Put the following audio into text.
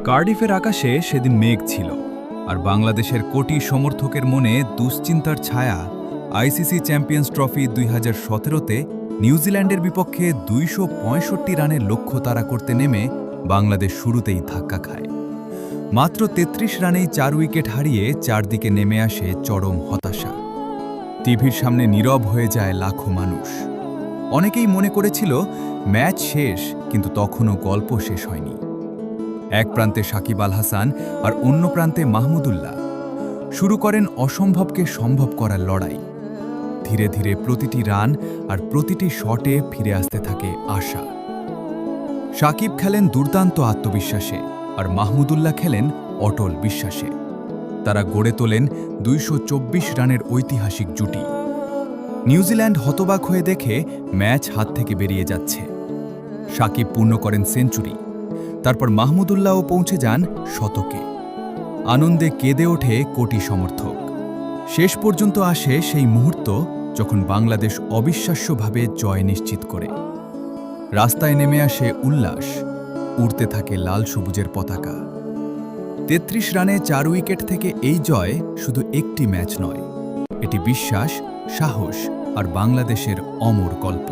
কার্ডিফের আকাশে সেদিন মেঘ ছিল, আর বাংলাদেশের কোটি সমর্থকের মনে দুশ্চিন্তার ছায়া। আইসিসি চ্যাম্পিয়ন্স ট্রফি 2017-তে নিউজিল্যান্ডের বিপক্ষে 265 রানের লক্ষ্য তাড়া করতে নেমে বাংলাদেশ শুরুতেই ধাক্কা খায়। মাত্র 33 রানেই 4 উইকেট হারিয়ে চারদিকে নেমে আসে চরম হতাশা। টিভির সামনে নীরব হয়ে যায় লাখো মানুষ। অনেকেই মনে করেছিল ম্যাচ শেষ, কিন্তু তখনও গল্প শেষ হয়নি। এক প্রান্তে সাকিব আল হাসান আর অন্য প্রান্তে মাহমুদুল্লাহ শুরু করেন অসম্ভবকে সম্ভব করার লড়াই। ধীরে ধীরে প্রতিটি রান আর প্রতিটি শটে ফিরে আসতে থাকে আশা। সাকিব খেলেন দুর্দান্ত আত্মবিশ্বাসে, আর মাহমুদুল্লাহ খেলেন অটল বিশ্বাসে। তারা গড়ে তোলেন 224 রানের ঐতিহাসিক জুটি। নিউজিল্যান্ড হতবাক হয়ে দেখে ম্যাচ হাত থেকে বেরিয়ে যাচ্ছে। সাকিব পূর্ণ করেন সেঞ্চুরি, তারপর মাহমুদুল্লাহও পৌঁছে যান শতকে। আনন্দে কেঁদে ওঠে কোটি সমর্থক। শেষ পর্যন্ত আসে সেই মুহূর্ত যখন বাংলাদেশ অবিশ্বাস্যভাবে জয় নিশ্চিত করে। রাস্তায় নেমে আসে উল্লাস, উড়তে থাকে লাল সবুজের পতাকা। 33 রানে 4 উইকেট থেকে এই জয় শুধু একটি ম্যাচ নয়, এটি বিশ্বাস, সাহস আর বাংলাদেশের অমর গল্প।